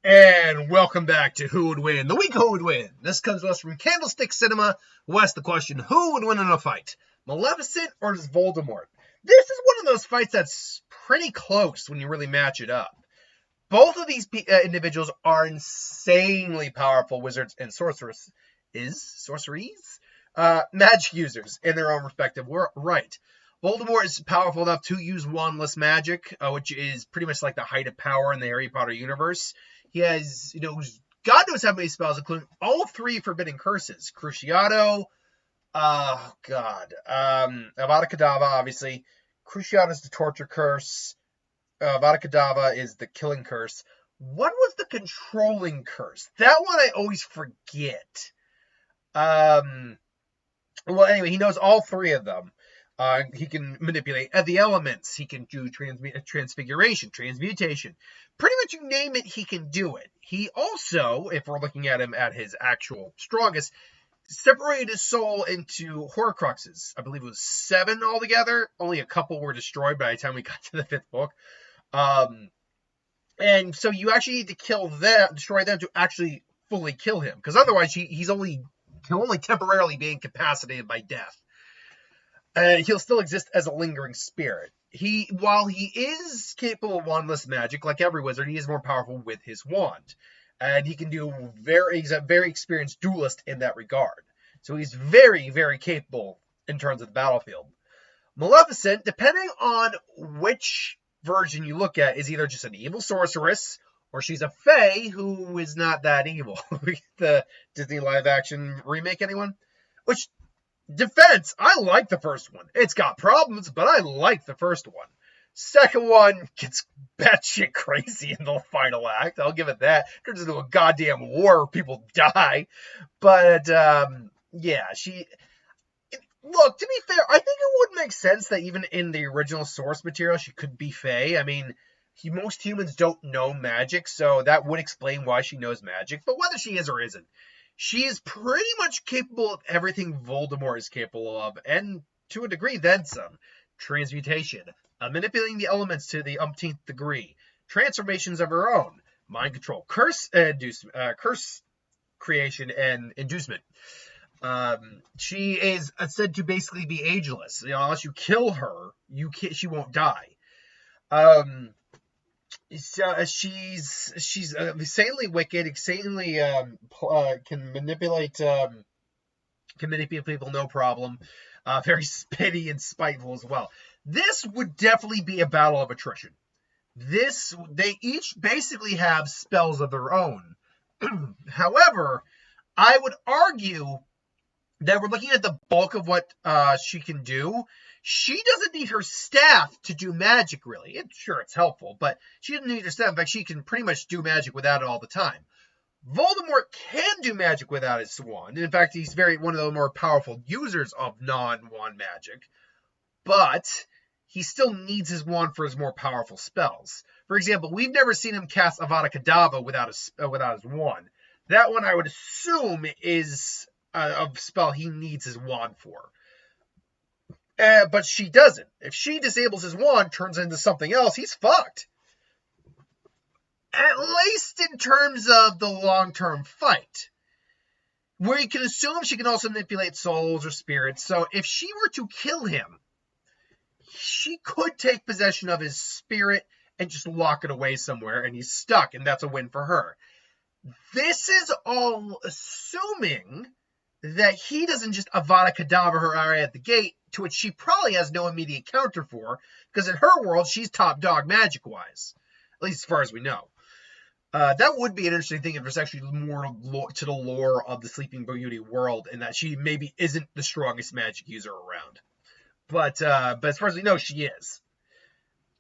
And welcome back to Who Would Win? The week Who Would Win? This comes to us from Candlestick Cinema, who asked the question, who would win in a fight? Maleficent or does Voldemort? This is one of those fights that's pretty close when you really match it up. Both of these individuals are insanely powerful wizards and sorceries? Magic users in their own respective right. Voldemort is powerful enough to use wandless magic, which is pretty much like the height of power in the Harry Potter universe. He has, God knows how many spells, including all three forbidden curses. Cruciato, Avada Kedavra, obviously. Cruciato is the torture curse. Avada Kedavra is the killing curse. What was the controlling curse? That one I always forget. Well, anyway, he knows all three of them. He can manipulate the elements. He can do transfiguration, transmutation. Pretty much you name it, he can do it. He also, if we're looking at him at his actual strongest, separated his soul into Horcruxes. I believe it was 7 altogether. Only a couple were destroyed by the time we got to the 5th book. And so you actually need to destroy them to actually fully kill him. Because otherwise he'll only temporarily be incapacitated by death. And he'll still exist as a lingering spirit. While he is capable of wandless magic, like every wizard, he is more powerful with his wand. And he can he's a very experienced duelist in that regard. So he's very, very capable in terms of the battlefield. Maleficent, depending on which version you look at, is either just an evil sorceress, or she's a fae who is not that evil. The Disney live-action remake, anyone? Which... defense, I like the first one. It's got problems, but I like the first one. Second one gets batshit crazy in the final act. I'll give it that. Turns into a goddamn war where people die. But, yeah, look, to be fair, I think it would make sense that even in the original source material, she could be fae. I mean, most humans don't know magic, so that would explain why she knows magic. But whether she is or isn't, she is pretty much capable of everything Voldemort is capable of, and to a degree then some. Transmutation, manipulating the elements to the umpteenth degree, transformations of her own, mind control, curse creation, and inducement. She is said to basically be ageless. Unless you kill her, she won't die. So she's insanely wicked, insanely can manipulate people no problem. Very spitty and spiteful as well. This would definitely be a battle of attrition. They each basically have spells of their own. However, I would argue that we're looking at the bulk of what she can do. She doesn't need her staff to do magic, really. Sure, it's helpful, but she doesn't need her staff. In fact, she can pretty much do magic without it all the time. Voldemort can do magic without his wand. In fact, he's one of the more powerful users of non-wand magic. But he still needs his wand for his more powerful spells. For example, we've never seen him cast Avada Kedavra without his wand. That one, I would assume, is a spell he needs his wand for. But she doesn't. If she disables his wand, turns into something else, he's fucked. At least in terms of the long-term fight. Where you can assume she can also manipulate souls or spirits. So if she were to kill him, she could take possession of his spirit and just lock it away somewhere, and he's stuck, and that's a win for her. This is all assuming that he doesn't just Avada Kedavra her right at the gate, to which she probably has no immediate counter for, because in her world, she's top dog magic-wise. At least as far as we know. That would be an interesting thing if there's actually more to the lore of the Sleeping Beauty world, and that she maybe isn't the strongest magic user around. But as far as we know, she is.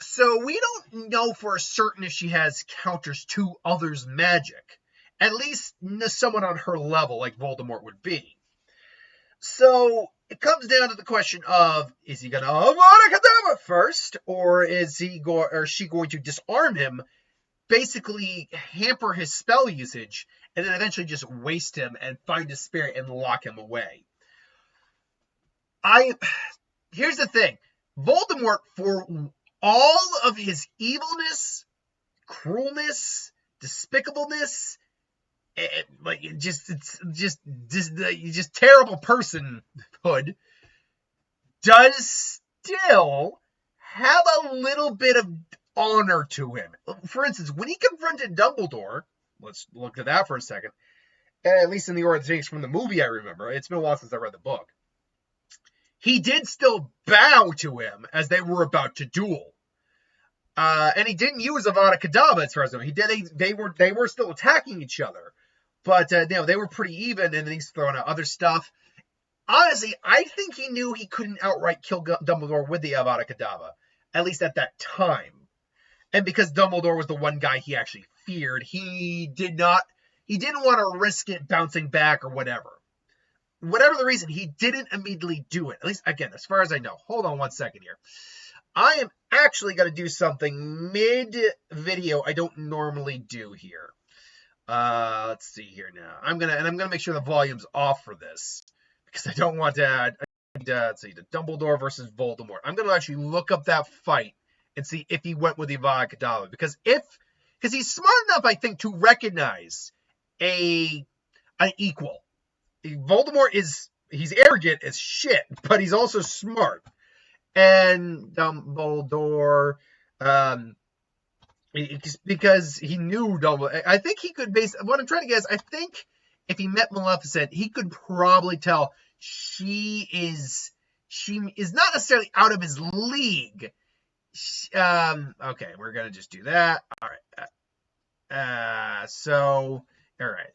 So we don't know for certain if she has counters to others' magic. At least someone on her level, like Voldemort would be. So it comes down to the question of, is he going to Avada Kedavra first, or is she going to disarm him, basically hamper his spell usage, and then eventually just waste him and find his spirit and lock him away? Here's the thing. Voldemort, for all of his evilness, cruelness, despicableness, just terrible personhood, does still have a little bit of honor to him. For instance, when he confronted Dumbledore, let's look at that for a second, at least in the Order of the Phoenix from the movie I remember, it's been a while since I read the book, he did still bow to him as they were about to duel. And he didn't use Avada Kedavra as far as I know. He did. They were still attacking each other, but they were pretty even. And then he's throwing out other stuff. Honestly, I think he knew he couldn't outright kill Dumbledore with the Avada Kedavra, at least at that time. And because Dumbledore was the one guy he actually feared, he didn't want to risk it bouncing back or whatever. Whatever the reason, he didn't immediately do it. At least, again, as far as I know. Hold on one second here. I am actually going to do something mid-video I don't normally do here. Let's see here now. I'm gonna make sure the volume's off for this because I don't want to add. Let's see, the Dumbledore versus Voldemort. I'm gonna actually look up that fight and see if he went with the Avada Kedavra, because he's smart enough, I think, to recognize an equal. Voldemort he's arrogant as shit, but he's also smart. And Dumbledore, because he knew Dumbledore, I think he could what I'm trying to get is, I think if he met Maleficent, he could probably tell she is not necessarily out of his league. Okay, we're going to just do that. All right. All right.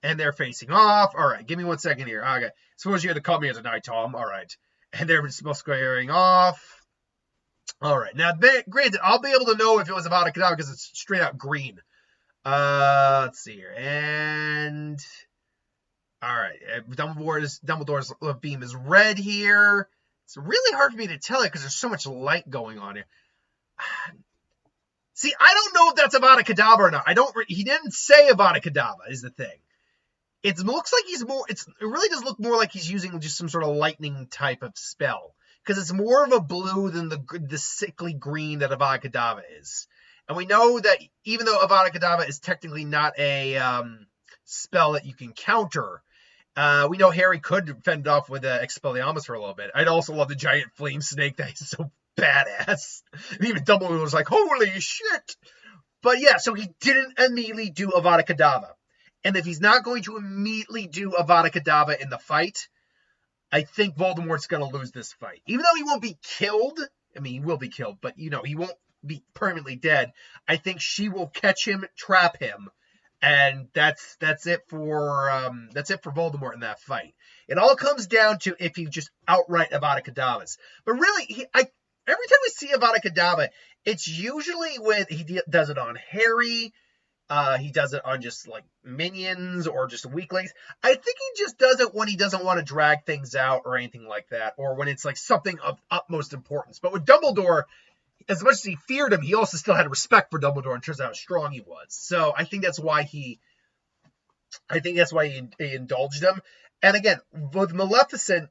And they're facing off. All right, give me 1 second here. Okay, suppose you had to call me as a night, Tom. All right. And they're squaring off. All right. Now, granted, I'll be able to know if it was Avada Kedavra because it's straight out green. Let's see here. And all right, Dumbledore's beam is red here. It's really hard for me to tell it because there's so much light going on here. See, I don't know if that's Avada Kedavra or not. He didn't say Avada Kedavra is the thing. It looks like it really does look more like he's using just some sort of lightning type of spell, because it's more of a blue than the sickly green that Avada Kedavra is. And we know that even though Avada Kedavra is technically not a spell that you can counter, we know Harry could fend off with Expelliarmus for a little bit. I'd also love the giant flame snake that is so badass. And even Dumbledore was like, holy shit! But yeah, so he didn't immediately do Avada Kedavra. And if he's not going to immediately do Avada Kedavra in the fight, I think Voldemort's going to lose this fight. Even though he won't be killed, I mean, he will be killed, but, he won't be permanently dead. I think she will catch him, trap him, and that's it for Voldemort in that fight. It all comes down to if he just outright Avada Kedavras. But really, every time we see Avada Kedavra, it's usually he does it on Harry. He does it on just like minions or just weaklings. I think he just does it when he doesn't want to drag things out or anything like that, or when it's like something of utmost importance. But with Dumbledore, as much as he feared him, he also still had respect for Dumbledore and turns out how strong he was. So I think that's why he indulged him. And again, with Maleficent,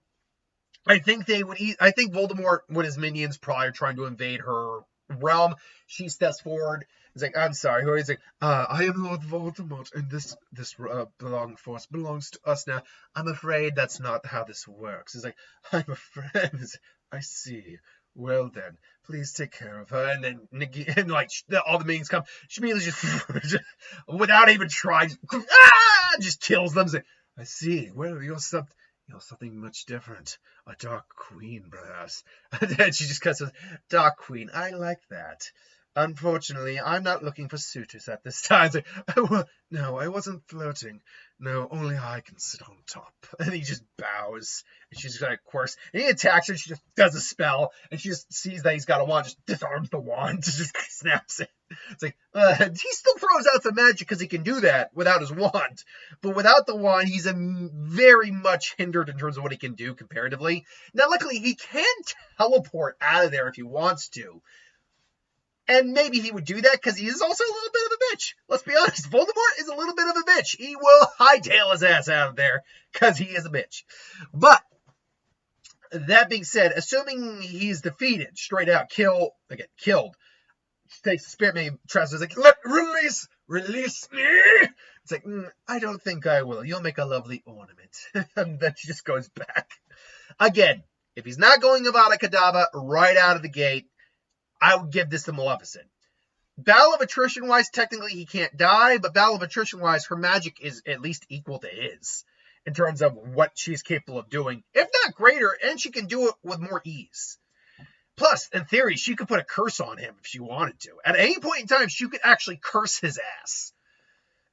I think Voldemort with his minions probably are trying to invade her realm. She steps forward. He's like, I'm sorry. He's like, I am Lord Voldemort, and this force belongs to us now. I'm afraid that's not how this works. He's like, I'm a friend. I see. Well then, please take care of her. And then, all the minions come. She immediately just, without even trying, just kills them. He's like, I see. Well, you're something much different. A dark queen, perhaps. And then she just cuts with, Dark Queen, I like that. Unfortunately, I'm not looking for suitors at this time. It's like, no, I wasn't flirting. No, only I can sit on top. And he just bows. And she's like, of course. And he attacks her. And she just does a spell. And she just sees that he's got a wand. Just disarms the wand. Just snaps it. It's like, he still throws out some magic because he can do that without his wand. But without the wand, he's very much hindered in terms of what he can do comparatively. Now, luckily, he can teleport out of there if he wants to. And maybe he would do that because he is also a little bit of a bitch. Let's be honest. Voldemort is a little bit of a bitch. He will hightail his ass out of there because he is a bitch. But that being said, assuming he's defeated, straight out killed, she takes the spirit, maybe tries to like, release me. It's like, I don't think I will. You'll make a lovely ornament. And then she just goes back. Again, if he's not going Avada Kedavra right out of the gate, I would give this to Maleficent. Battle of attrition-wise, technically he can't die, but Battle of attrition-wise, her magic is at least equal to his in terms of what she's capable of doing, if not greater, and she can do it with more ease. Plus, in theory, she could put a curse on him if she wanted to. At any point in time, she could actually curse his ass.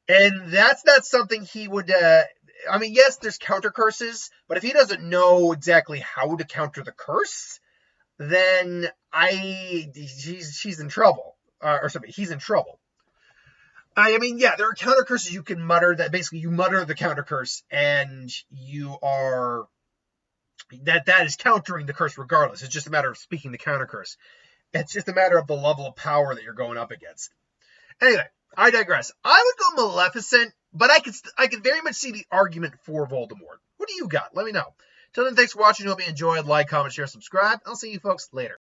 And that's not something he would... I mean, yes, there's counter curses, but if he doesn't know exactly how to counter the curse, then she's in trouble. He's in trouble. I mean, yeah, there are counter curses you can mutter that basically you mutter the counter curse and you are... That is countering the curse regardless. It's just a matter of speaking the counter curse. It's just a matter of the level of power that you're going up against. Anyway, I digress. I would go Maleficent, but I could very much see the argument for Voldemort. What do you got? Let me know. Till then, thanks for watching. Hope you enjoyed. Like, comment, share, subscribe. I'll see you folks later.